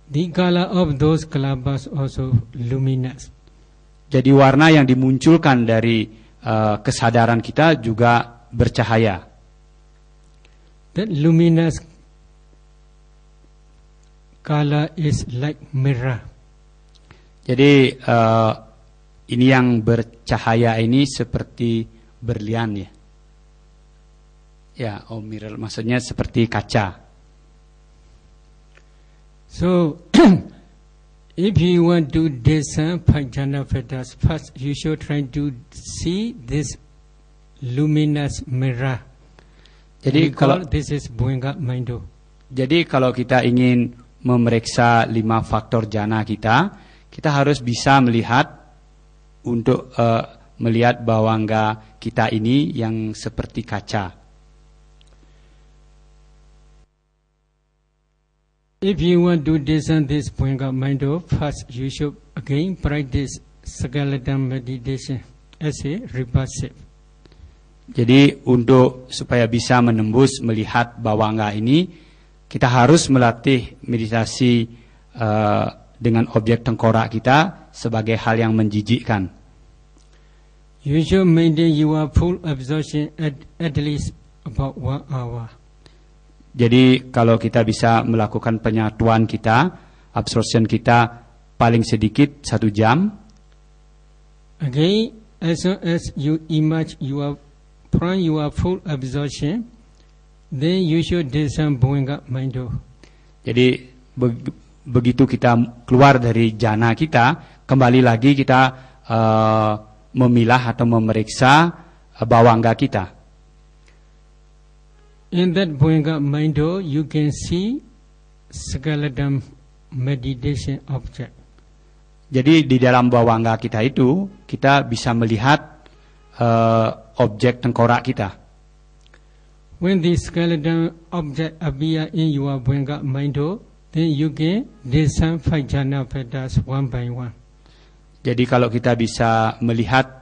The color of those clubs also luminous. Jadi warna yang dimunculkan dari kesadaran kita juga bercahaya. That luminous color is like mirror. Jadi ini yang bercahaya ini seperti berlian ya. Ya, mirror maksudnya seperti kaca. So, if you want to discern Panchana Vedas, first you should try to see this luminous mirror. Jadi kalau this is Bhuinga Maindo. Jadi kalau kita ingin memeriksa 5 faktor jana kita harus bisa melihat untuk melihat bawangga kita ini yang seperti kaca. If you want to discern this Bhuinga Maindo, first you should again practice skeleton meditation as a repulsive. Jadi untuk supaya bisa menembus melihat bawangga ini, kita harus melatih meditasi dengan objek tengkorak kita sebagai hal yang menjijikkan. You should maintain your full absorption at least about 1 hour. Jadi kalau kita bisa melakukan penyatuan kita, absorption kita paling sedikit 1 jam. Again, as soon as you emerge from your full absorption, then you should discern Bhuinga Maindo. Jadi begitu kita keluar dari jana kita, kembali lagi kita memilah atau memeriksa bawangga kita. In that Bhuinga Maindo, you can see skeleton meditation object. Jadi di dalam bawangga kita itu, kita bisa melihat objek tengkorak kita. When the skeleton object appear in your Bhuinga Maindo, then you can discern 5 jhana Vedas 1 by 1. Jadi kalau kita bisa melihat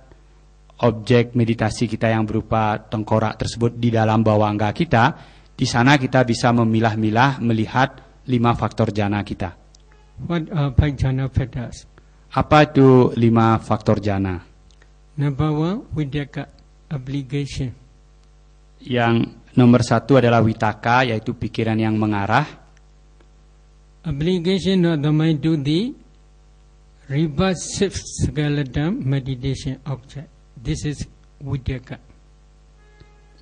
objek meditasi kita yang berupa tengkorak tersebut di dalam bawangga kita, di sana kita bisa memilah-milah melihat 5 faktor jana kita. What are 5 jhana Vedas? Apa itu 5 faktor jana? Number 1, Vidyaka, obligation. Yang nomor 1 adalah Vitaka, yaitu pikiran yang mengarah. Obligation of the mind to the repulsive skeleton meditation object. This is Vidyaka.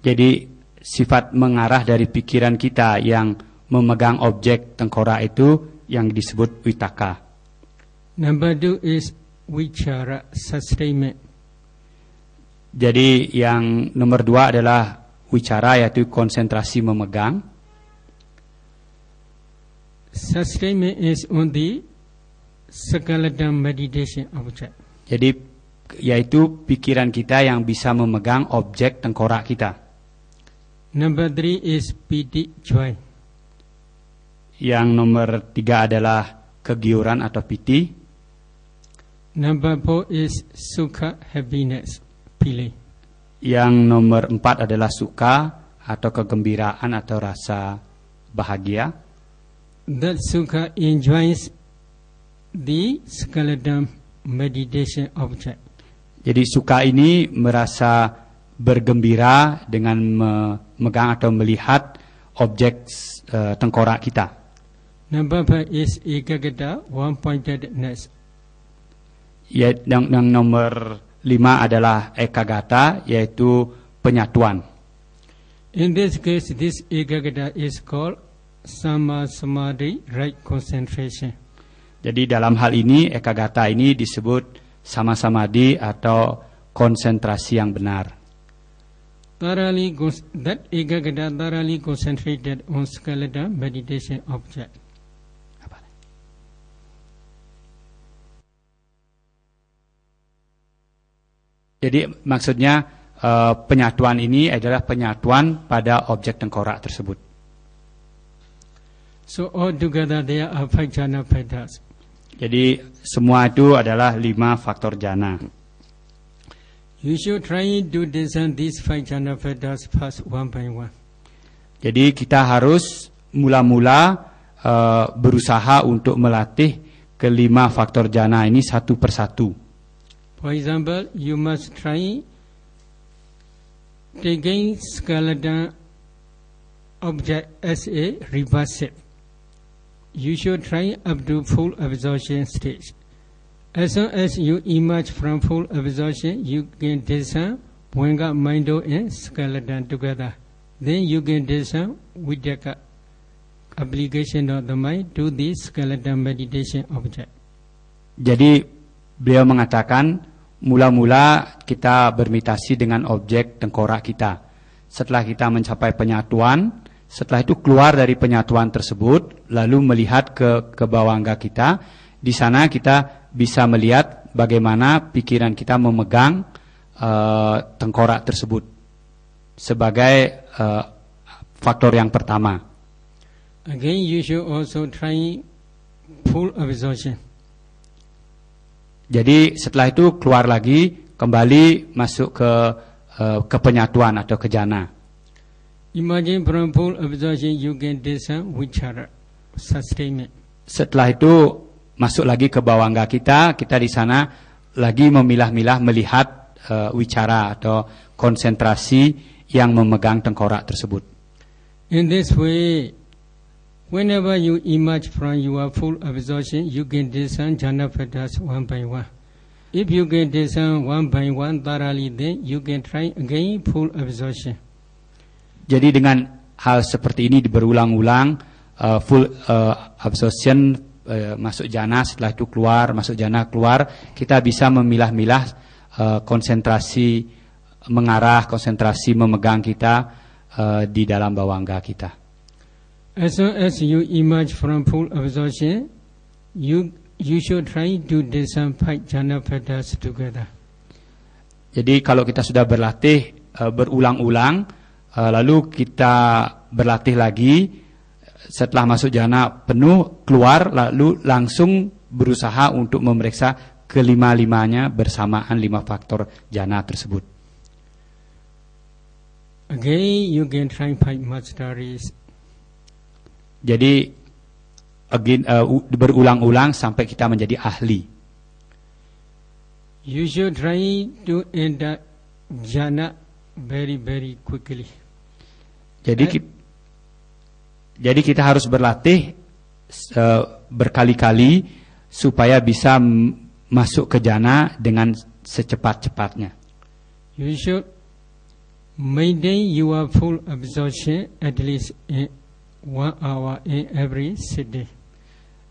Jadi sifat mengarah dari pikiran kita yang memegang objek tengkorak itu yang disebut Vitaka. Number 2 is Vichara, sustainment. Jadi yang nomor 2 adalah Vichara, yaitu konsentrasi memegang. Sustainment is on the skeleton meditation object. Jadi yaitu pikiran kita yang bisa memegang objek tengkorak kita. Number 3 is piti, joy. Yang nomor 3 adalah kegiuran atau piti. Number 4 is sukha, happiness, pili. Yang nomor 4 adalah suka atau kegembiraan atau rasa bahagia. That sukha enjoys the skeleton meditation object. Jadi suka ini merasa bergembira dengan memegang atau melihat objek tengkorak kita. Number 5 is ekagata, one-pointedness. Yang nomor 5 adalah ekagata, yaitu penyatuan. In this case, this ekagata is called sama samadhi, right concentration. Jadi dalam hal ini ekagata ini disebut sama samadhi atau konsentrasi yang benar. That ekagata thoroughly concentrated on skeleton meditation object. Jadi maksudnya penyatuan ini adalah penyatuan pada objek tengkorak tersebut. So altogether there are 5 jhana Vedas. Jadi semua itu adalah 5 faktor jana. You should try to discern these 5 jhana Vedas first 1 by 1. Jadi kita harus mula-mula berusaha untuk melatih kelima faktor jana ini satu persatu. For example, you must try taking skeleton object as a reversive. You should try up to full absorption stage. As soon as you emerge from full absorption, you can discern Bwenga, Mindo and skeleton together. Then you can discern Vidyaka, application of the mind to the skeleton meditation object. Jadi beliau mengatakan mula-mula kita bermeditasi dengan objek tengkorak kita. Setelah kita mencapai penyatuan, setelah itu keluar dari penyatuan tersebut, lalu melihat ke bawangga kita. Di sana kita bisa melihat bagaimana pikiran kita memegang tengkorak tersebut sebagai faktor yang pertama. Again, you should also try full absorption. Jadi setelah itu keluar lagi, kembali masuk ke penyatuan atau ke jana. Imagine from full absorption you can discern vichara, sustainment. Setelah itu masuk lagi ke bawangga kita di sana lagi memilah-milah melihat wicara atau konsentrasi yang memegang tengkorak tersebut. In this way, whenever you emerge from your full absorption, you can discern jhana factors one by one. If you can discern one by one thoroughly, then you can try again full absorption. Jadi dengan hal seperti ini berulang-ulang, full absorption, masuk jana, setelah itu keluar, masuk jana, keluar, kita bisa memilah-milah konsentrasi mengarah, konsentrasi memegang kita di dalam bawangga kita. As soon as you emerge from full absorption, you should try to discern 5 jhana factors together. Jadi kalau kita sudah berlatih berulang-ulang, lalu kita berlatih lagi, setelah masuk jana penuh, keluar, lalu langsung berusaha untuk memeriksa kelima-limanya bersamaan 5 faktor jana tersebut. Again, you can try 5 masteries. Jadi berulang-ulang sampai kita menjadi ahli. You should try to enter jhana very, very quickly. Jadi kita harus berlatih berkali-kali supaya bisa masuk ke jana dengan secepat-cepatnya. You should maintain your full absorption at least 1 hour in every sitting.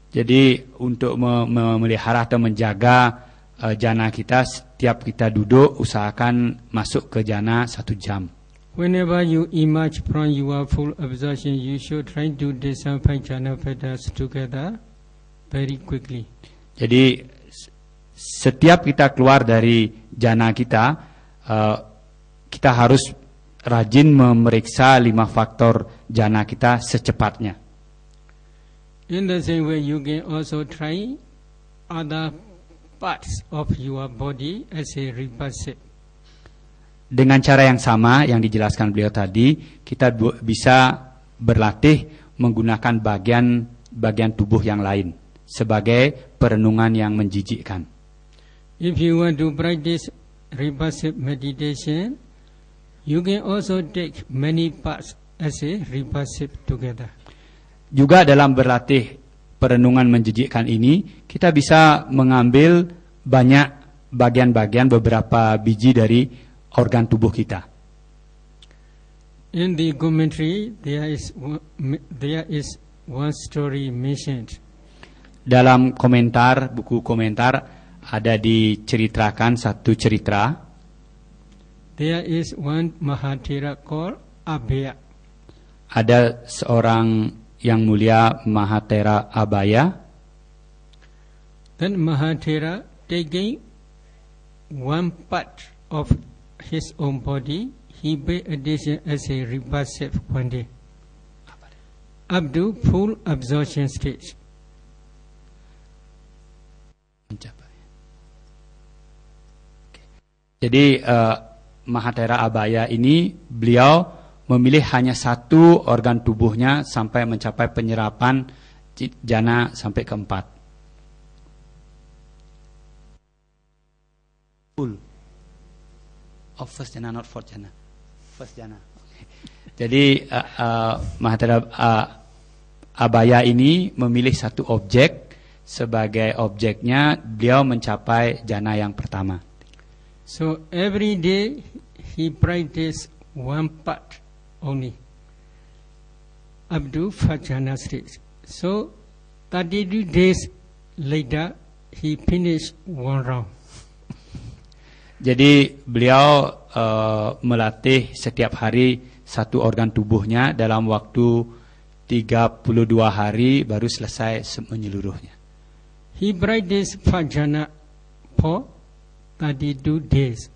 Jadi untuk memelihara atau menjaga jana kita, setiap kita duduk usahakan masuk ke jana 1 jam. Whenever you emerge from your full absorption, you should try to discern 5 jhana factors together very quickly. Jadi setiap kita keluar dari jana kita, kita harus rajin memeriksa 5 faktor jana kita secepatnya. In the same way, you can also try other parts of your body as a reversive. Dengan cara yang sama yang dijelaskan beliau tadi, kita bisa berlatih menggunakan bagian tubuh yang lain sebagai perenungan yang menjijikkan. If you want to practice reversive meditation, you can also take many parts as a reversive together. Juga dalam berlatih perenungan menjijikkan ini, kita bisa mengambil banyak bagian-bagian, beberapa biji dari organ tubuh kita. In the commentary, there is one story mentioned. Dalam komentar, buku komentar, ada diceritakan satu cerita. There is one Mahathera called Abhaya. Ada seorang yang mulia Mahathera Abhaya. Then Mahathera taking one part of his own body, he paid attention as a reversive one day, up to full absorption stage. Jadi Mahathera Abhaya ini beliau memilih hanya satu organ tubuhnya sampai mencapai penyerapan jana sampai keempat. Full. Oh, first jana, not fourth jana. First jana. Okay. Jadi Mahatera Abaya ini memilih satu objek, sebagai objeknya beliau mencapai jana yang pertama. So every day he practice one part only up to first jhana stage. So 32 days later he finished one round. Jadi beliau melatih setiap hari satu organ tubuhnya dalam waktu 32 hari baru selesai menyeluruhnya. He practiced first jhana for 32 days.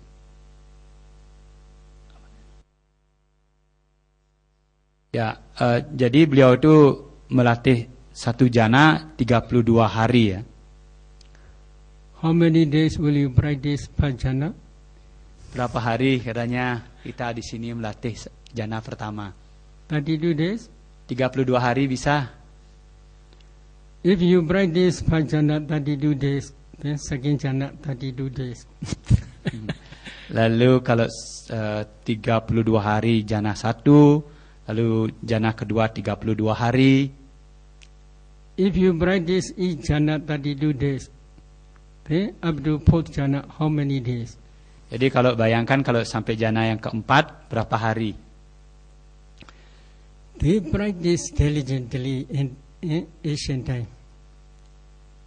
Ya, jadi beliau itu melatih satu jana 32 hari ya. How many days will you practice first jhana? Berapa hari katanya kita di sini melatih jana pertama? 32 days. 32 hari bisa. If you practice first jhana 32 days, then second jhana 32 days. Lalu kalau 32 hari jana 1, lalu jana kedua 32 hari. If you practice each jhana 32 days, then up to fourth jhana, how many days? Jadi kalau bayangkan kalau sampai jana yang keempat, berapa hari? They practice diligently in Asian time.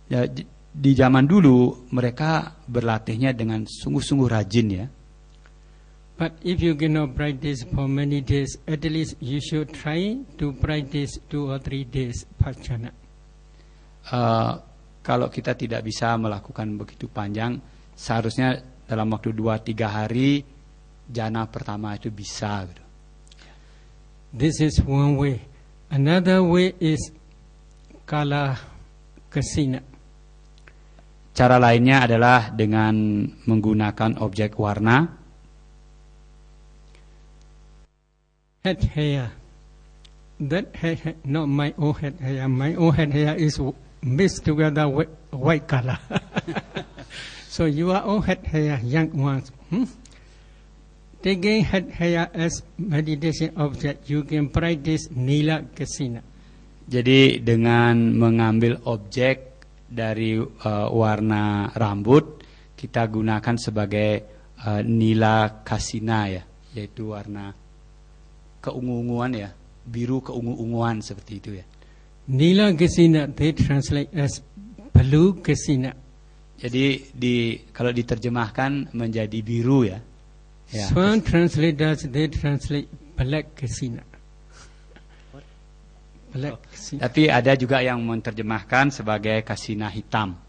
Ya, di zaman dulu mereka berlatihnya dengan sungguh-sungguh rajin ya. But if you cannot practice for many days, at least you should try to practice 2 or 3 days first jhana. Kalau kita tidak bisa melakukan begitu panjang, seharusnya dalam waktu 2-3 hari jana pertama itu bisa gitu. This is one way. Another way is kala kasina. Cara lainnya adalah dengan menggunakan objek warna. Head hair. That head hair, not my own head hair. My own head hair is mixed together with white color. So your own head hair, young ones. Taking head hair as meditation object, you can practice nila kasina. Jadi dengan mengambil objek dari warna rambut, kita gunakan sebagai nila kasina ya, yaitu warna keungu-unguan ya, biru keungu-unguan seperti itu ya. Nila kasina they translate as blue kasina. Jadi kalau diterjemahkan menjadi biru ya. Ya. Some translators they translate black kasina. Black kasina. Tapi ada juga yang menerjemahkan sebagai kasina hitam.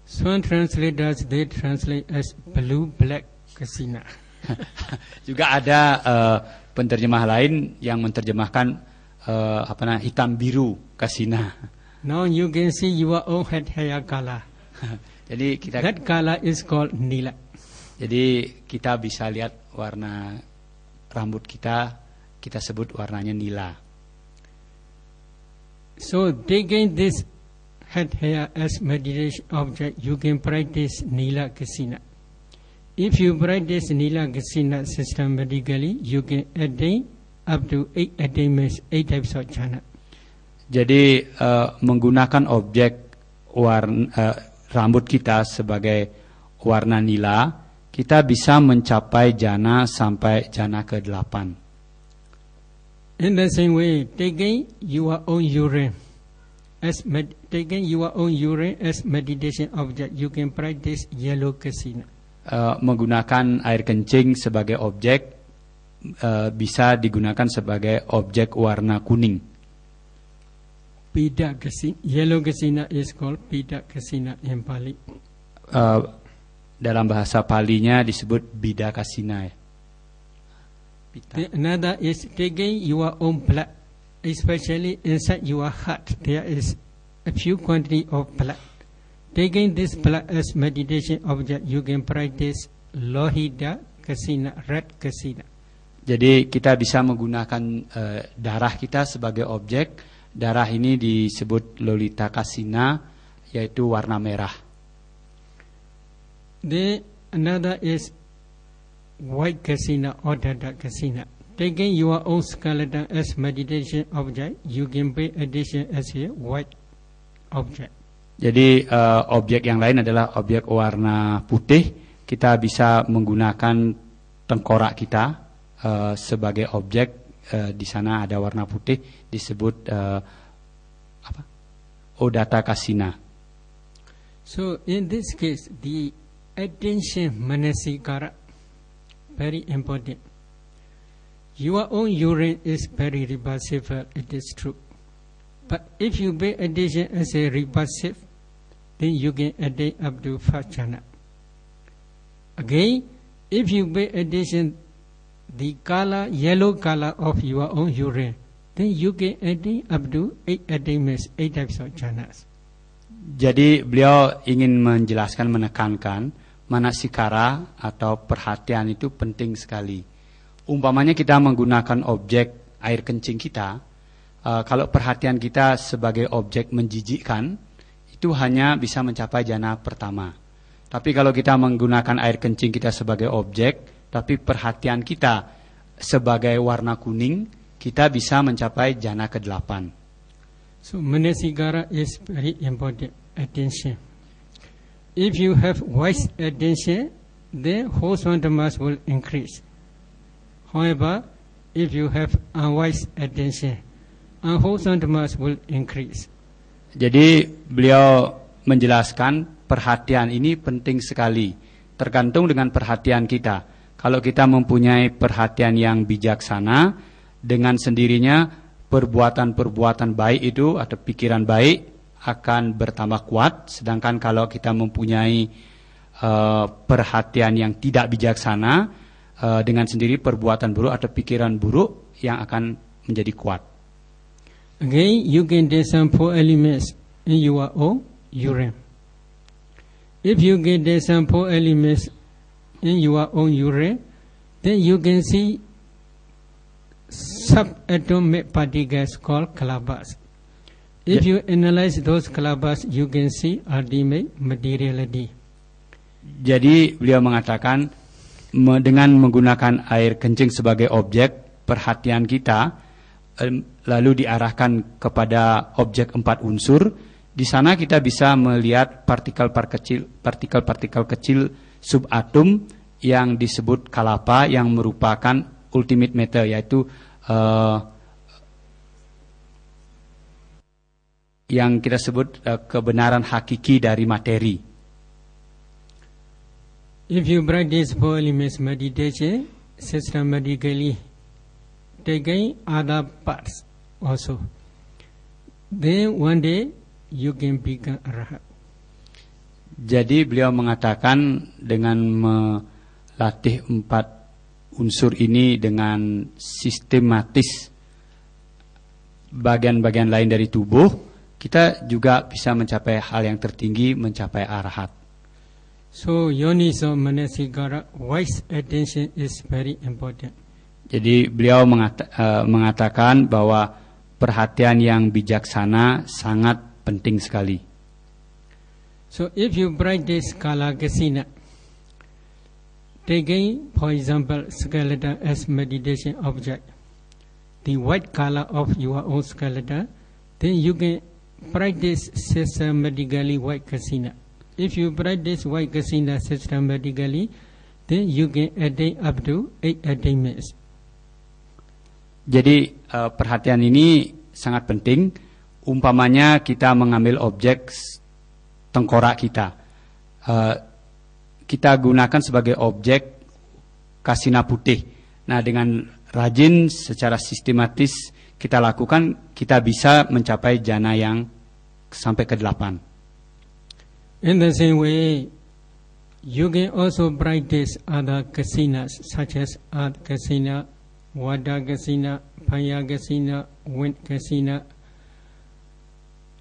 Some translators they translate as blue black kasina. Juga ada penterjemah lain yang menerjemahkan hitam biru kasina. Now you can see your own head hair color. Jadi that color is called nila. Jadi kita bisa lihat warna rambut kita sebut warnanya nila. So taking this head hair as meditation object, you can practice nila kasina. If you practice nila kasina systematically, you can attain up to 8 attainments, 8 types of jhana. Jadi menggunakan objek rambut kita sebagai warna nila, kita bisa mencapai jana sampai jana ke-8. In the same way, taking your own urine as meditation object, you can practice yellow kasina. Menggunakan air kencing sebagai objek bisa digunakan sebagai objek warna kuning. Pida kasina, yellow kasina is called pida kasina in Pali. Dalam bahasa Palinya disebut bida kasina ya. Another is taking your own blood, especially inside your heart. There is a few quantity of blood. Taking this blood as meditation object, you can practice lohida kasina, red kasina. Jadi kita bisa menggunakan darah kita sebagai objek darah ini disebut Lolita Kasina, yaitu warna merah. Another is white Kasina or Dada Kasina. Taking your own skeleton as meditation object, you can pay attention as a white object. Jadi objek yang lain adalah objek warna putih. Kita bisa menggunakan tengkorak kita sebagai objek. Di sana ada warna putih, disebut Odata Kasina. So in this case, the attention manasikara very important. Your own urine is very reversible, it is true. But if you pay attention as a reversive, then you can attain up to first jhana. Again, if you pay attention the color, yellow color of your own urine, then you can attain up to 8 attainments, 8 types of jhanas. Jadi beliau ingin menjelaskan, menekankan manasikara atau perhatian itu penting sekali. Umpamanya kita menggunakan objek air kencing kita, kalau perhatian kita sebagai objek menjijikkan, itu hanya bisa mencapai jhana pertama. Tapi kalau kita menggunakan air kencing kita sebagai objek, tapi perhatian kita sebagai warna kuning, kita bisa mencapai jhana ke-8. So manasikara is very important, attention. If you have wise attention, then wholesome dhammas will increase. However, if you have unwise attention, unwholesome dhammas will increase. Jadi beliau menjelaskan perhatian ini penting sekali, tergantung dengan perhatian kita. Kalau kita mempunyai perhatian yang bijaksana, dengan sendirinya perbuatan-perbuatan baik itu atau pikiran baik akan bertambah kuat. Sedangkan kalau kita mempunyai perhatian yang tidak bijaksana, dengan sendiri perbuatan buruk atau pikiran buruk yang akan menjadi kuat. Again, you can discern 4 elements in your own urine. If you can discern 4 elements in your own urine, then you can see subatomic particles called kalabas. If you analyze those kalabas, you can see ultimate materiality. Jadi beliau mengatakan dengan menggunakan air kencing sebagai objek perhatian kita, lalu diarahkan kepada objek 4 unsur, di sana kita bisa melihat partikel-partikel kecil subatom yang disebut kalapa, yang merupakan ultimate matter, yaitu yang kita sebut kebenaran hakiki dari materi. If you practice 4 elements meditation systematically, taking other parts also, then one day you can become arahat. Jadi beliau mengatakan dengan melatih 4 unsur ini dengan sistematis bagian-bagian lain dari tubuh, kita juga bisa mencapai hal yang tertinggi, mencapai arahat. So yoniso manasikara, wise attention is very important. Jadi beliau mengatakan bahwa perhatian yang bijaksana sangat penting sekali. So if you practice kala kasina, taking for example skeleton as meditation object, the white color of your own skeleton, then you can practice systematically white kasina. If you practice white kasina systematically, then you can attain up to 8 attainments. Jadi perhatian ini sangat penting. Umpamanya kita mengambil objek tengkorak kita, kita gunakan sebagai objek kasina putih. Nah, dengan rajin secara sistematis kita lakukan, kita bisa mencapai jhana yang sampai ke-8. In the same way, you can also practice other kasinas such as earth kasina, water kasina, fire kasina, wind kasina,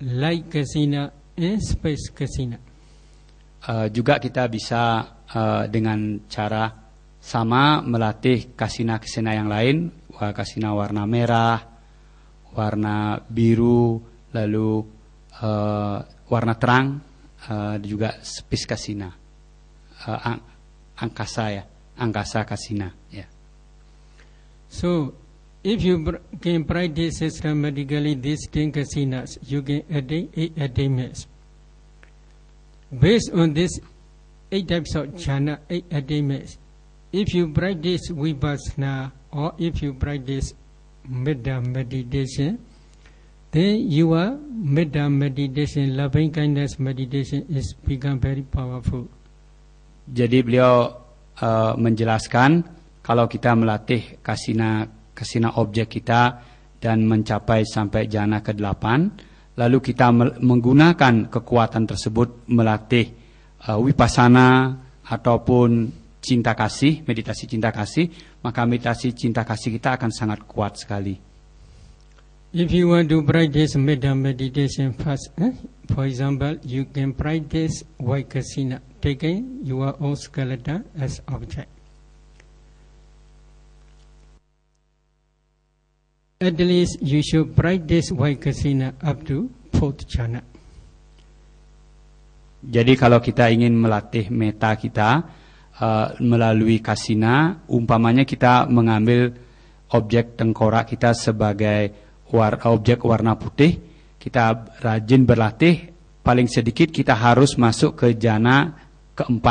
light kasina, and space kasina. Juga kita bisa dengan cara sama melatih kasina-kasina yang lain, kasina warna merah, warna biru, lalu warna terang, juga spes kasina, angkasa kasina. Yeah. So, if you can practice systematically these 10 kasinas, you can attain 8 attainments. Based on this 8 types of jhana, 8 attainments, if you practice vipassana or if you practice metta meditation, then your metta meditation, loving kindness meditation is become very powerful. Jadi beliau menjelaskan kalau kita melatih kasina objek kita dan mencapai sampai jhana ke-8, lalu kita menggunakan kekuatan tersebut melatih vipassana ataupun cinta kasih, meditasi cinta kasih, maka meditasi cinta kasih kita akan sangat kuat sekali. If you want to practice metta meditation first, for example, you can practice vaikasina, taking your own skeleton as object. At least you should practice vaikasina up to 4th jhana. Jadi kalau kita ingin melatih meta kita melalui kasina, umpamanya kita mengambil objek tengkorak kita sebagai objek warna putih, kita rajin berlatih, paling sedikit kita harus masuk ke jhana ke-4.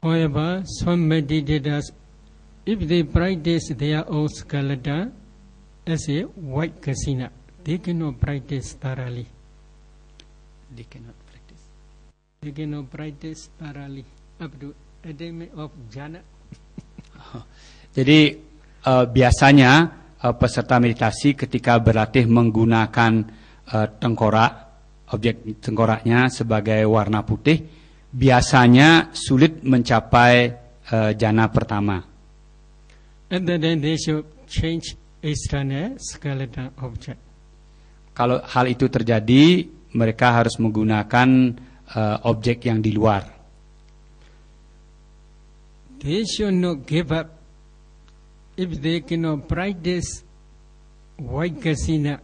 However, some meditators, if they practice their own skeleton as a white kasina, they cannot practice thoroughly. They cannot practice thoroughly up to attainment of jhana. Jadi biasanya peserta meditasi ketika berlatih menggunakan tengkorak, objek tengkoraknya sebagai warna putih, biasanya sulit mencapai jhana pertama. And then they should change external skeleton object. Kalau hal itu terjadi, mereka harus menggunakan objek yang di luar. They should not give up if they cannot practice vaikasina,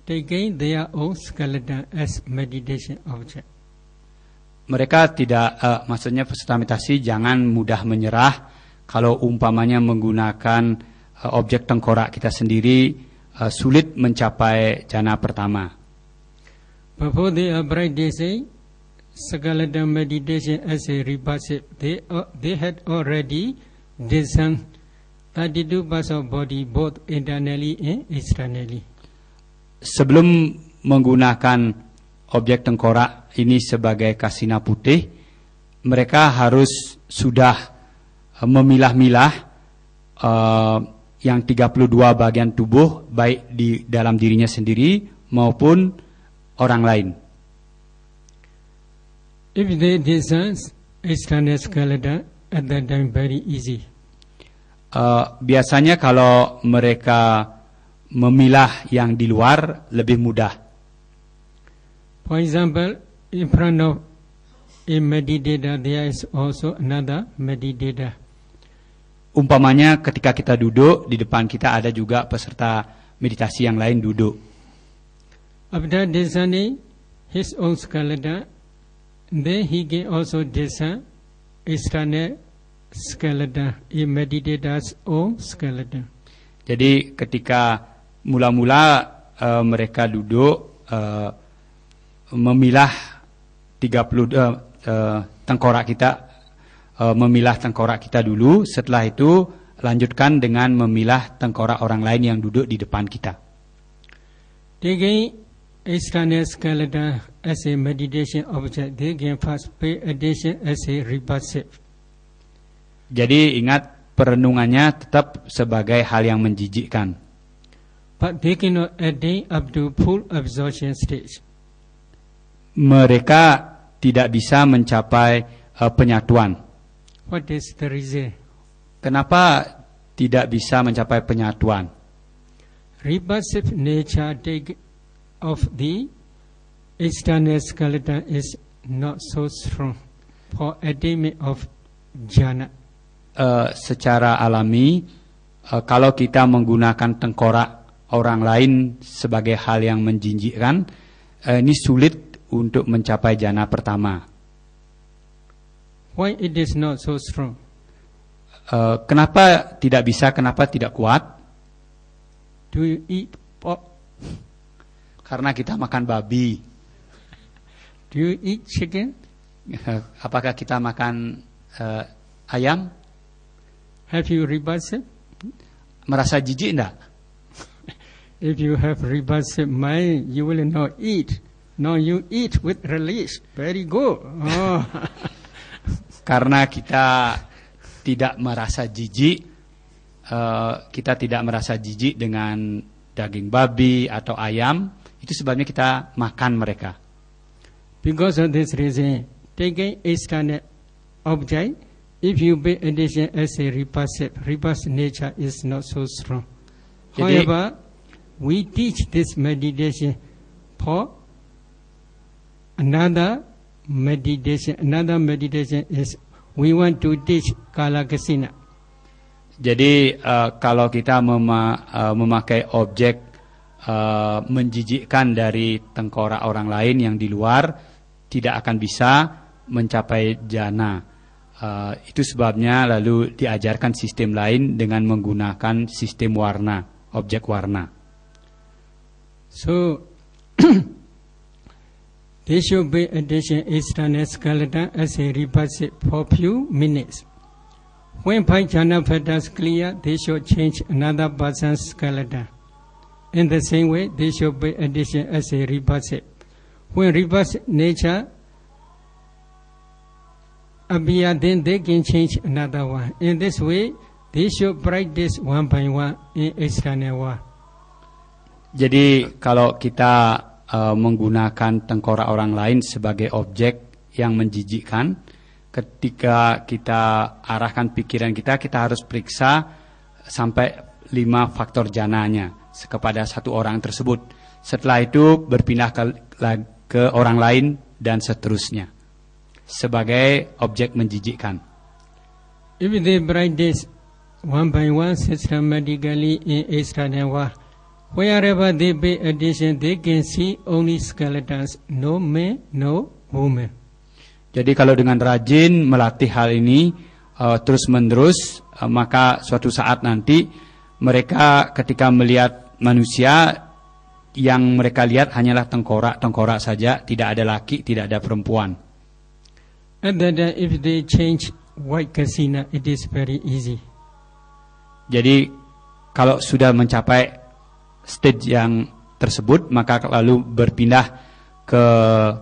taking their own skeleton as meditation object. Mereka tidak, maksudnya peserta meditasi jangan mudah menyerah kalau umpamanya menggunakan objek tengkorak kita sendiri sulit mencapai jhana pertama. Before they are practicing skeleton meditation as a repassive, they had already discerned 32 parts of body both internally and externally. Sebelum menggunakan objek tengkorak ini sebagai kasina putih, mereka harus sudah memilah-milah yang 32 bagian tubuh, baik di dalam dirinya sendiri maupun orang lain. If they discern external skeleton, at that time very easy. Biasanya kalau mereka memilah yang di luar lebih mudah. For example, in front of a meditator there is also another meditator. Umpamanya ketika kita duduk, di depan kita ada juga peserta meditasi yang lain duduk. After discerning his own skeleton, then he can also discern external skeleton, a meditator's own skeleton. Jadi ketika mula-mula mereka duduk memilah 30 tengkorak kita, memilah tengkorak kita dulu, setelah itu lanjutkan dengan memilah tengkorak orang lain yang duduk di depan kita. Taking external skeleton as a meditation object, they can first pay attention as a repassive. Jadi ingat, perenungannya tetap sebagai hal yang menjijikkan. But they cannot attain up to full absorption stage. Mereka tidak bisa mencapai penyatuan. What is the reason? Kenapa tidak bisa mencapai penyatuan? Repassive nature of the external skeleton is not so strong for attainment of jhana. Secara alami kalau kita menggunakan tengkorak orang lain sebagai hal yang menjinjikkan, ini sulit untuk mencapai jana pertama. Why it is not so strong? Kenapa tidak bisa? Kenapa tidak kuat? Do you eat pork? Karena kita makan babi. Do you eat chicken? Apakah kita makan ayam? Have you repulsive? Merasa jijik enggak? If you have repulsive mind, you will not eat. No, you eat with relish. Very good. Oh. Karena kita tidak merasa jijik, kita tidak merasa jijik dengan daging babi atau ayam, itu sebabnya kita makan mereka. Because of this reason, taking external object, if you pay attention as a repulsive nature is not so strong. However, we teach this meditation for another meditation. Another meditation is we want to teach kala kasina. Jadi kalau kita memakai objek menjijikkan dari tengkorak orang lain yang di luar, tidak akan bisa mencapai jana. Itu sebabnya lalu diajarkan sistem lain dengan menggunakan sistem warna, objek warna. So they should pay attention external skeleton as a repulsive for few minutes. When five jhana factors clear, they should change another person's skeleton. In the same way, they should pay attention as a repulsive. When repulsive nature appear, then they can change another one. In this way, they should practice one by one in external world. Jadi kalau kita menggunakan tengkorak orang lain sebagai objek yang menjijikkan, ketika kita arahkan pikiran kita harus periksa sampai 5 faktor jananya kepada satu orang tersebut. Setelah itu berpindah ke orang lain dan seterusnya sebagai objek menjijikkan. If they practice one by one systematically in external world, wherever they pay attention, they can see only skeletons, no man, no woman. Jadi kalau dengan rajin melatih hal ini terus-menerus, maka suatu saat nanti mereka ketika melihat manusia, yang mereka lihat hanyalah tengkorak saja, tidak ada laki, tidak ada perempuan. And then if they change white kasina, it is very easy. Jadi kalau sudah mencapai stage yang tersebut, maka lalu berpindah ke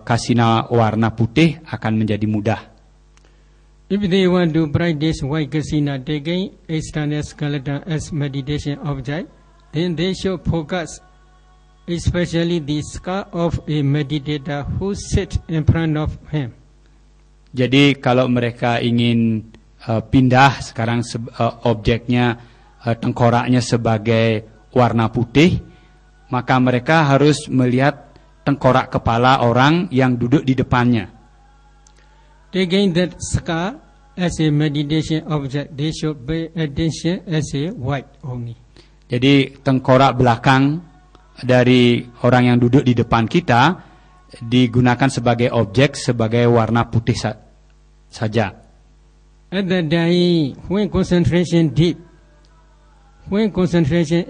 kasina warna putih akan menjadi mudah. If they want to practice white kasina, taking external skeleton as meditation object, then they should focus especially the skull of a meditator who sits in front of him. Jadi kalau mereka ingin pindah sekarang objeknya, tengkoraknya sebagai warna putih, maka mereka harus melihat tengkorak kepala orang yang duduk di depannya. Taking that skull as a meditation object, they should pay attention as a white only. Jadi tengkorak belakang dari orang yang duduk di depan kita digunakan sebagai objek sebagai warna putih saja. At the day when concentration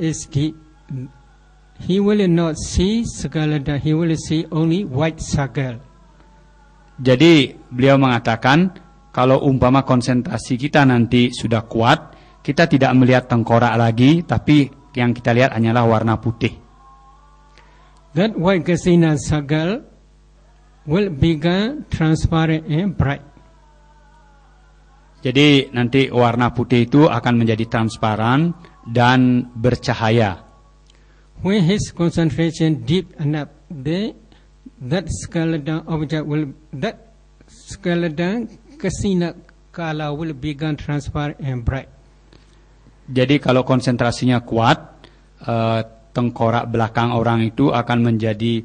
is deep, he will not see skeleton, he will see only white circle. Jadi beliau mengatakan kalau umpama konsentrasi kita nanti sudah kuat, kita tidak melihat tengkorak lagi, tapi yang kita lihat hanyalah warna putih. That white kasina circle will become transparent and bright. Jadi nanti warna putih itu akan menjadi transparan dan bercahaya. When his concentration deep enough, that skeleton kasina kala will become transparent and bright. Jadi kalau konsentrasinya kuat, tengkorak belakang orang itu akan menjadi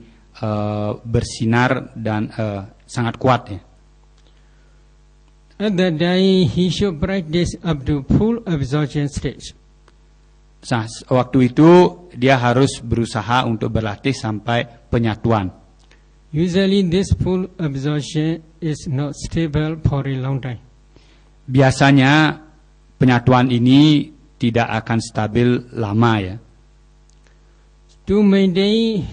bersinar dan sangat kuat ya. At that day, he should practice up to full absorption stage. waktu itu dia harus berusaha untuk berlatih sampai penyatuan. Usually this full absorption is not stable for a long time. Biasanya penyatuan ini tidak akan stabil lama ya. To maintain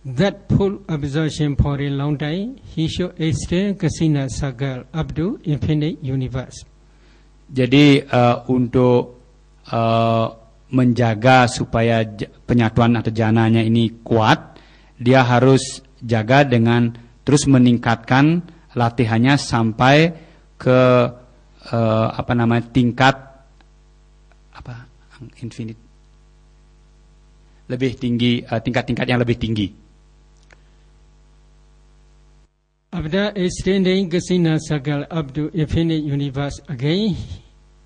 that full absorption for a long time, he should extend kasina cycle up to infinite universe. Jadi untuk menjaga supaya penyatuan atau jananya ini kuat, dia harus jaga dengan terus meningkatkan latihannya sampai ke tingkat infinite, lebih tinggi, tingkat-tingkat yang lebih tinggi. After extending kasina cycle up to infinite universe again,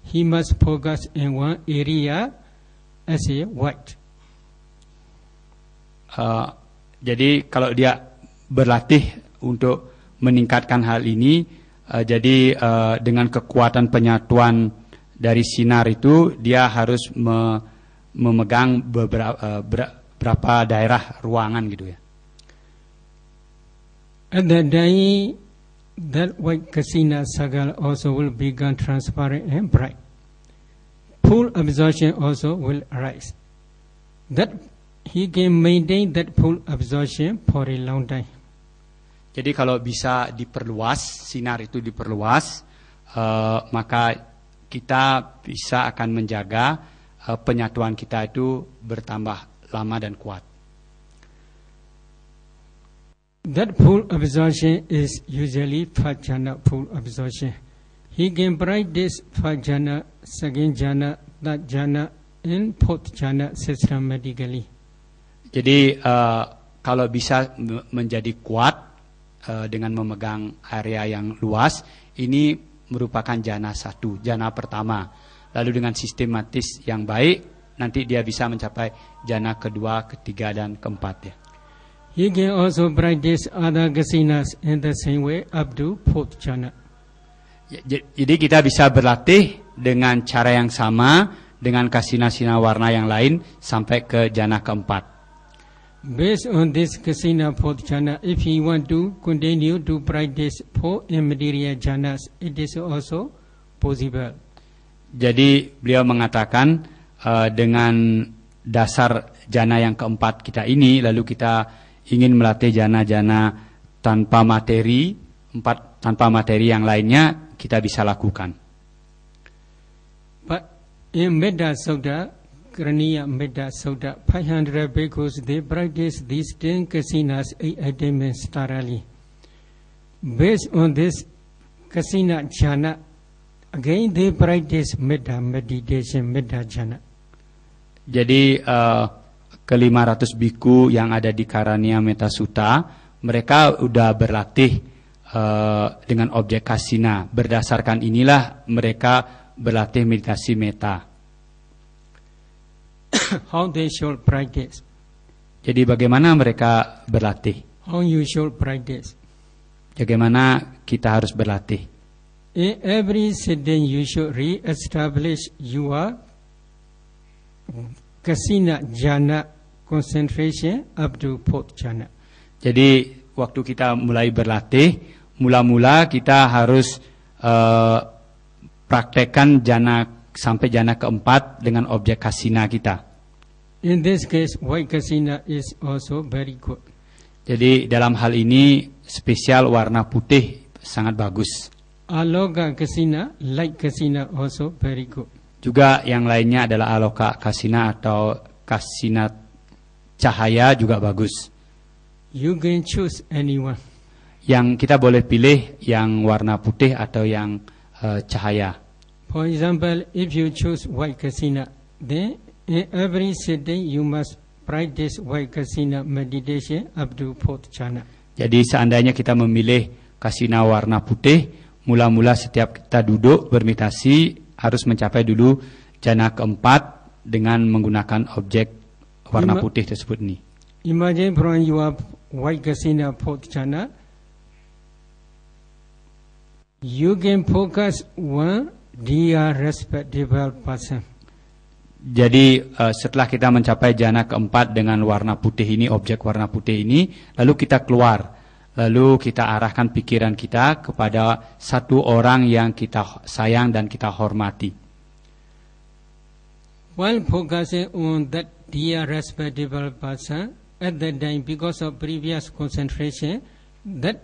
he must focus in one area as a white. Jadi kalau dia berlatih untuk meningkatkan hal ini, jadi dengan kekuatan penyatuan dari sinar itu dia harus memegang beberapa daerah ruangan gitu ya. At that day, that white kasina cycle also will become transparent and bright. Full absorption also will arise. That he can maintain that full absorption for a long time. Jadi kalau bisa diperluas, sinar itu diperluas, maka kita bisa akan menjaga penyatuan kita itu bertambah lama dan kuat. That full absorption is usually fajjana full absorption. He can practice fajjana, second jhana, third jhana, and fourth jhana systematically. Jadi kalau bisa menjadi kuat dengan memegang area yang luas, ini merupakan jhana 1, jhana pertama. Lalu dengan sistematis yang baik, nanti dia bisa mencapai jhana kedua, ketiga, dan keempat ya. He can also practice other kasinas in the same way up to fourth jhana. Jadi kita bisa berlatih dengan cara yang sama dengan kasina-kasina warna yang lain sampai ke jhana keempat. Based on this kasina fourth jhana, if he want to continue to practice four immaterial jhanas, it is also possible. Jadi beliau mengatakan dengan dasar jhana yang keempat kita ini, lalu kita ingin melatih jhana-jhana tanpa materi, tanpa materi yang lainnya, kita bisa lakukan. But in Metta Sutta, Karaniya Metta Sutta, 500 bhikkhus, they practice these 10 kasinas 8 attainments thoroughly. Based on this kasina jhana, again they practice metta meditation, metta jhana. Jadi ke-500 biku yang ada di Karaniya Metta Sutta, mereka udah berlatih dengan objek kasina. Berdasarkan inilah mereka berlatih meditasi metta. How they should practice? Jadi bagaimana mereka berlatih? How you should practice? Bagaimana kita harus berlatih? In every sitting you should re-establish your kasina jhana concentration up to fourth jhana. Jadi waktu kita mulai berlatih, mula-mula kita harus praktekkan jhana sampai jhana keempat dengan objek kasina kita. In this case, white kasina is also very good. Jadi dalam hal ini spesial warna putih sangat bagus. Aloka kasina, light kasina also very good. Juga yang lainnya adalah aloka kasina atau kasina cahaya juga bagus. You can choose anyone. Yang kita boleh pilih yang warna putih atau yang cahaya. For example, if you choose white kasina, then in every sitting you must practice white kasina meditation up to fourth jhana. Jadi seandainya kita memilih kasina warna putih, mula-mula setiap kita duduk bermeditasi harus mencapai dulu jhana keempat dengan menggunakan objek warna putih tersebut ini. Imagine from your white kasina fourth jhana, you can focus one dear respectable person. Jadi setelah kita mencapai jana keempat dengan warna putih ini, objek warna putih ini, lalu kita keluar, lalu kita arahkan pikiran kita kepada satu orang yang kita sayang dan kita hormati. While focusing on that dear respectable person, at that time because of previous concentration, that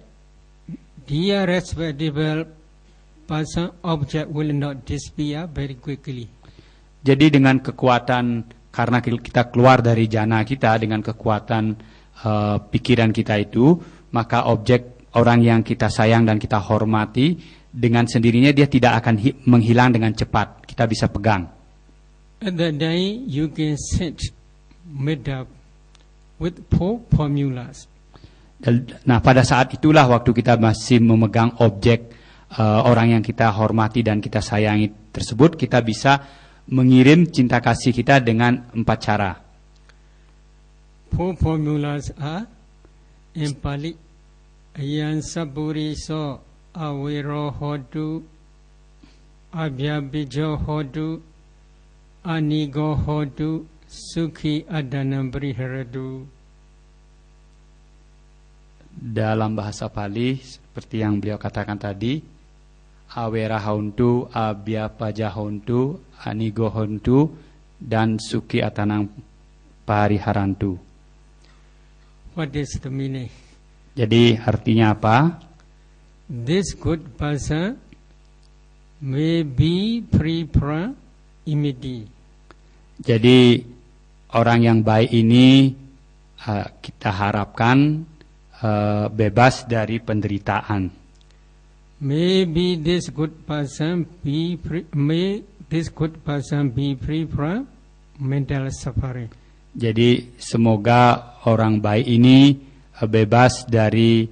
dear respectable person object will not disappear very quickly. Jadi dengan kekuatan, karena kita keluar dari jana kita dengan kekuatan pikiran kita itu, maka objek orang yang kita sayang dan kita hormati dengan sendirinya dia tidak akan menghilang dengan cepat. Kita bisa pegang. At that time you can sit metta with 4 formulas. Nah, pada saat itulah waktu kita masih memegang objek orang yang kita hormati dan kita sayangi tersebut, kita bisa mengirim cinta kasih kita dengan 4 cara. 4 formulas are in Pali Ayan Saburiso Awiro Hodu Abhyabijo Hodu Anigo Hodu Sukhi Adanambri Heradu. Dalam bahasa Pali seperti yang beliau katakan tadi, Awera Hauntu, Abya Paja Hauntu, Anigo Hauntu, dan Suki Atanang Pariharantu. What is the meaning? Jadi artinya apa? This good person may be free from immediate. Jadi orang yang baik ini kita harapkan bebas dari penderitaan. Maybe this good person be free, may this good person be free from mental suffering. Jadi semoga orang baik ini bebas dari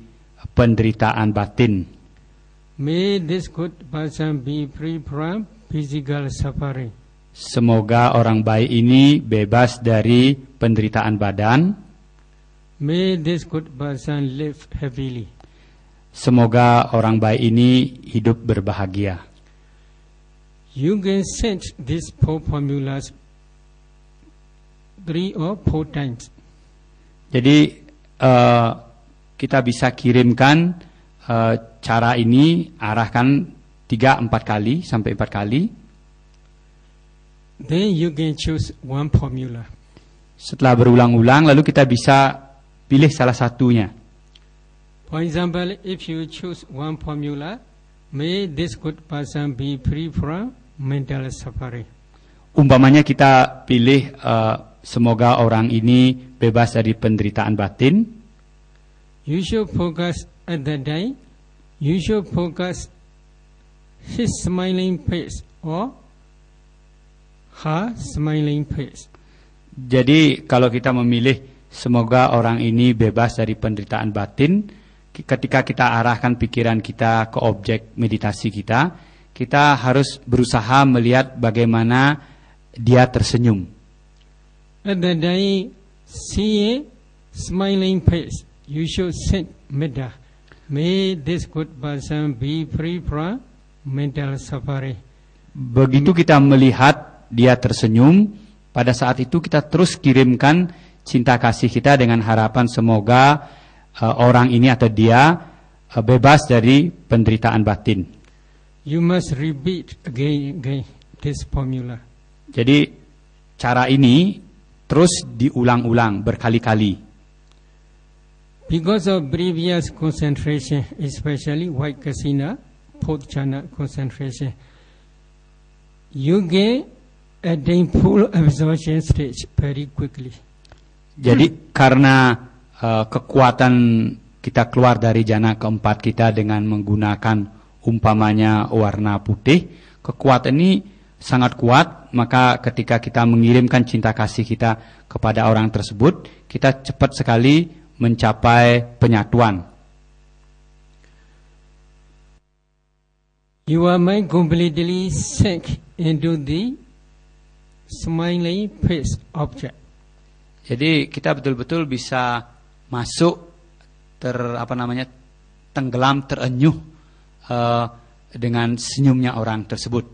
penderitaan batin. May this good person be free from physical suffering. Semoga orang baik ini bebas dari penderitaan badan. May this good person live happily. Semoga orang baik ini hidup berbahagia. You can send these 4 formulas 3 or 4 times. Jadi kita bisa kirimkan cara ini, arahkan 3-4 kali sampai 4 kali. Then you can choose 1 formula. Setelah berulang-ulang, lalu kita bisa pilih salah satunya. For example, if you choose 1 formula, may this good person be free from mental suffering. Umpamanya kita pilih semoga orang ini bebas dari penderitaan batin. You should focus at that day. You should focus his smiling face or her smiling face. Jadi kalau kita memilih semoga orang ini bebas dari penderitaan batin, ketika kita arahkan pikiran kita ke objek meditasi kita, kita harus berusaha melihat bagaimana dia tersenyum. At that day, see a smiling face. You should send metta. May this good person be free from mental suffering. Begitu kita melihat dia tersenyum, pada saat itu kita terus kirimkan cinta kasih kita dengan harapan semoga orang ini atau dia bebas dari penderitaan batin. You must repeat again this formula. Jadi cara ini terus diulang-ulang berkali-kali. Because of previous concentration, especially white kasina, fourth jhana concentration, you get attain full absorption stage very quickly. Jadi karena kekuatan kita keluar dari jana keempat kita dengan menggunakan umpamanya warna putih, kekuatan ini sangat kuat, maka ketika kita mengirimkan cinta kasih kita kepada orang tersebut, kita cepat sekali mencapai penyatuan. Your mind completely sink into the smiling face object. Jadi kita betul-betul bisa masuk tenggelam, terenyuh dengan senyumnya orang tersebut.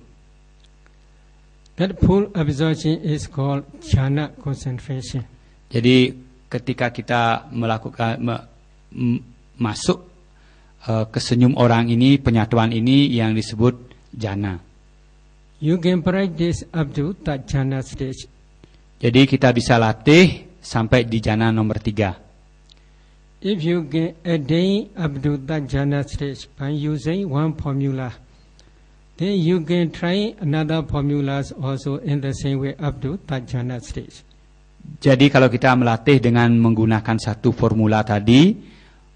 That full absorption is called jhana concentration. Jadi ketika kita melakukan masuk ke senyum orang ini, penyatuan ini yang disebut jhana. You can practice up to that jhana stage. Jadi kita bisa latih sampai di jhana nomor 3. If you can attain up to that jhana stage by using one formula, then you can try another formulas also in the same way up to that jhana stage. Jadi kalau kita melatih dengan menggunakan satu formula tadi,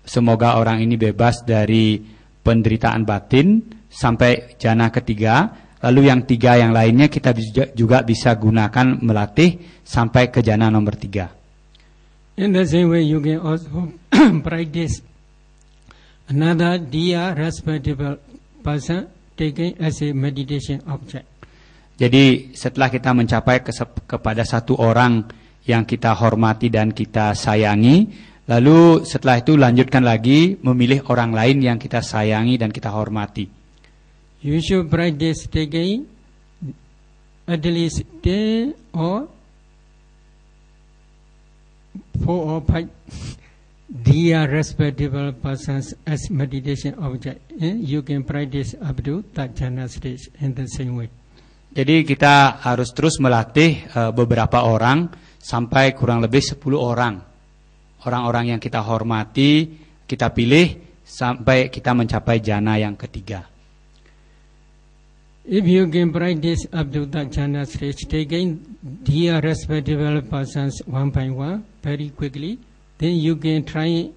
semoga orang ini bebas dari penderitaan batin sampai jhana ketiga. Lalu yang 3 yang lainnya kita juga bisa gunakan melatih sampai ke jhana nomor 3. In the same way, you can also practice another dear respectable person taken as a meditation object. Jadi setelah kita mencapai kepada satu orang yang kita hormati dan kita sayangi, lalu setelah itu lanjutkan lagi memilih orang lain yang kita sayangi dan kita hormati. You should practice taking at least 10 or 4 or 5 dear respectable persons as meditation object. You can practice up to that jhana stage in the same way. Jadi kita harus terus melatih beberapa orang sampai kurang lebih 10 orang. Orang-orang yang kita hormati, kita pilih sampai kita mencapai jhana yang ketiga. If you can practice up to that jhana stage, taking dear respectable persons one by one very quickly, then you can try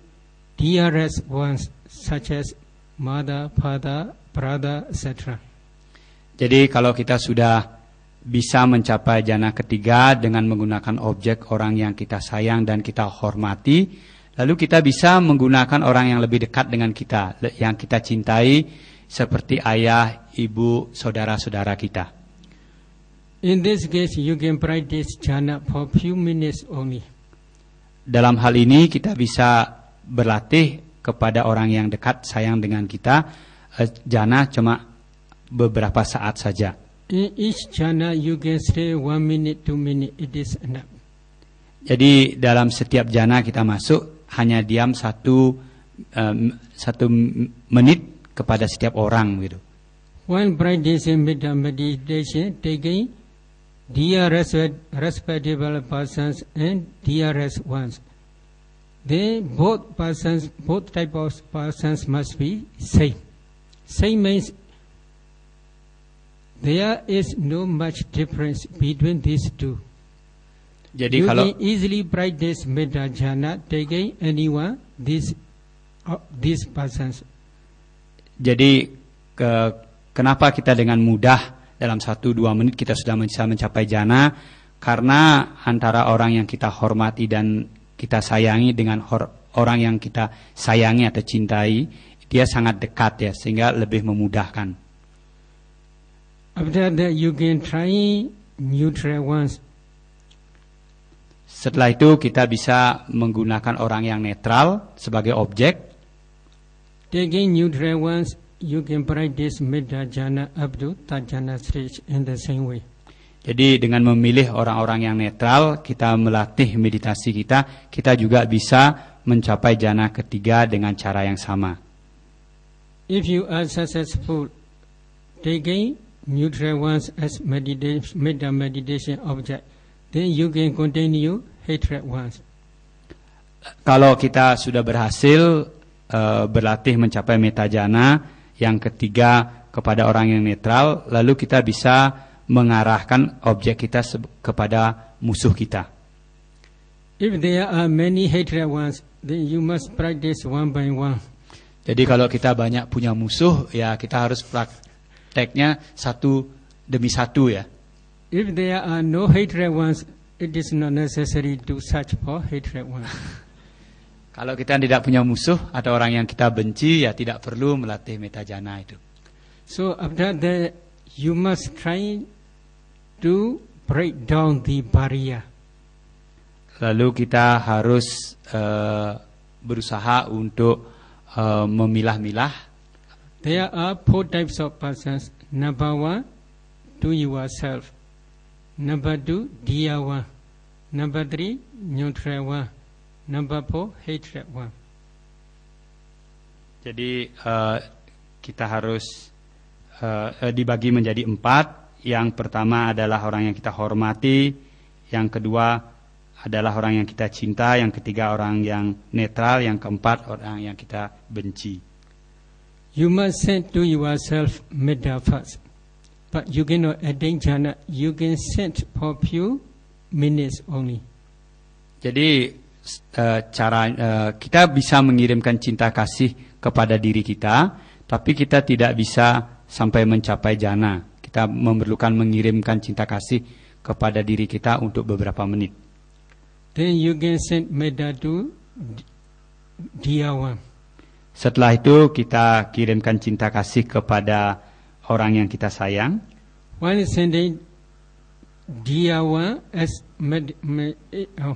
dearest ones such as mother, father, brother, etc. Jadi kalau kita sudah bisa mencapai jhana ketiga dengan menggunakan objek orang yang kita sayang dan kita hormati, lalu kita bisa menggunakan orang yang lebih dekat dengan kita, yang kita cintai, seperti ayah, ibu, saudara-saudara kita. In this case, you can practice jhana for few minutes only. Dalam hal ini kita bisa berlatih kepada orang yang dekat, sayang dengan kita, jhana cuma beberapa saat saja. In each jhana, you can stay 1 minute, 2 minutes. It is enough. Jadi dalam setiap jhana kita masuk hanya diam satu menit kepada setiap orang gitu. When practicing meditation, taking dear respectable persons and dearest ones, then both type of persons must be same. Same means there is no much difference between these two. Jadi you kalau can easily practice metta jhana taking anyone these persons. Jadi kenapa kita dengan mudah dalam 1-2 menit kita sudah bisa mencapai jhana? Karena antara orang yang kita hormati dan kita sayangi dengan orang yang kita sayangi atau cintai, dia sangat dekat ya, sehingga lebih memudahkan. After that you can try neutral ones. Setelah itu kita bisa menggunakan orang yang netral sebagai objek. Taking neutral ones, you can practice metta jhana up to that jhana stage in the same way. Jadi dengan memilih orang-orang yang netral, kita melatih meditasi kita juga bisa mencapai jhana ketiga dengan cara yang sama. If you are successful taking neutral ones as metta meditation object, then you can continue hatred ones. Kalau kita sudah berhasil berlatih mencapai metta jhana yang ketiga kepada orang yang netral, lalu kita bisa mengarahkan objek kita kepada musuh kita. If there are many hatred ones, then you must practice one by one. Jadi kalau kita banyak punya musuh, ya kita harus prakteknya satu demi satu ya. If there are no hatred ones, it is not necessary to search for hatred ones. Kalau kita tidak punya musuh atau orang yang kita benci, ya tidak perlu melatih metta jhana itu. So after that, you must try to break down the barrier. Lalu kita harus berusaha untuk memilah-milah. There are 4 types of persons. Number 1, to yourself. Number 2, dear one. Number 3, neutral one. Number 4, hatred one. Jadi kita harus dibagi menjadi 4. Yang pertama adalah orang yang kita hormati, yang kedua adalah orang yang kita cinta, yang ketiga orang yang netral, yang keempat orang yang kita benci. You must send to yourself metta first, but you cannot attain jhana. You can send for few minutes only. Jadi kita bisa mengirimkan cinta kasih kepada diri kita, tapi kita tidak bisa sampai mencapai jhana. Kita memerlukan mengirimkan cinta kasih kepada diri kita untuk beberapa menit. Then you can send metta to dear one. Setelah itu kita kirimkan cinta kasih kepada orang yang kita sayang. While sending dear one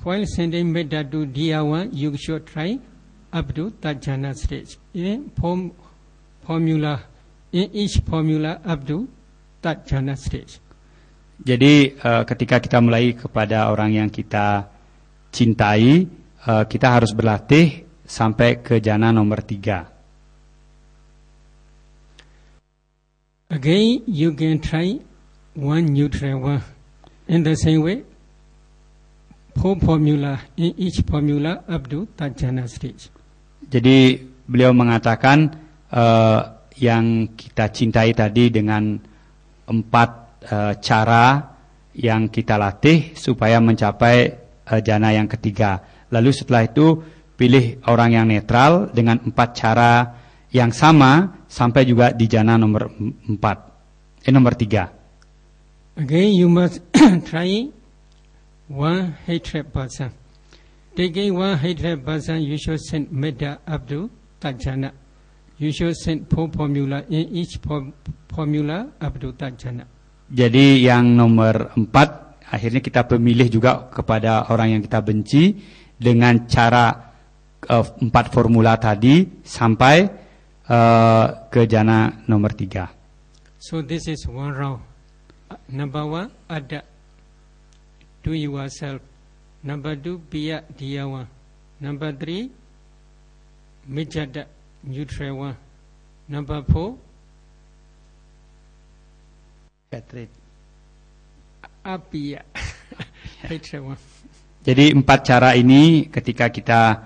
while sending metta to dear one, you should try up to that jhana stage. In each formula up to that jhana stage. Jadi ketika kita mulai kepada orang yang kita cintai, kita harus berlatih sampai ke jhana nomor 3. Again, you can try one neutral one. In the same way, 4 formula in each formula up to that jhana stage. Jadi beliau mengatakan yang kita cintai tadi dengan 4 cara yang kita latih supaya mencapai jhana yang ketiga. Lalu setelah itu pilih orang yang netral dengan 4 cara yang sama sampai juga di jhana nomor 3. Again, you must try one hatred person. Taking one hatred person, you should send metta up to that jhana. You should send 4 formula in each formula up to that jhana. Jadi yang nomor 4, akhirnya kita pemilih juga kepada orang yang kita benci dengan cara 4 formula tadi sampai ke jhana nomor 3. So this is one round. Number 1, ada, do yourself. Number 2, biya, dear one. Number 3, mijada, neutral one. Number 4, hatred. Apiya, hatred one. Jadi 4 cara ini ketika kita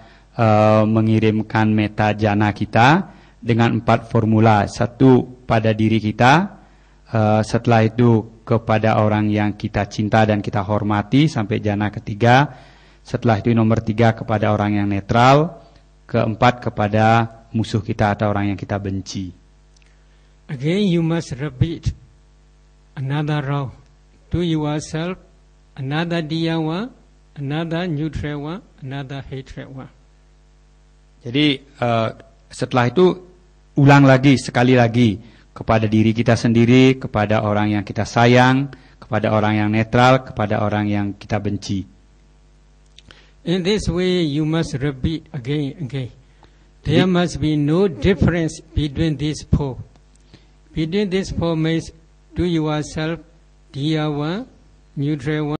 mengirimkan metta jhana kita dengan 4 formula. 1 pada diri kita, setelah itu kepada orang yang kita cinta dan kita hormati sampai jhana ketiga. Setelah itu nomor 3 kepada orang yang netral. Keempat kepada musuh kita atau orang yang kita benci. Again, you must repeat another round. Do yourself another dear one, another neutral one, another hatred one. Jadi setelah itu ulang lagi sekali lagi kepada diri kita sendiri, kepada orang yang kita sayang, kepada orang yang netral, kepada orang yang kita benci. In this way, you must repeat again. There must be no difference between these 4. Between these 4 means do yourself, dear one, neutral one.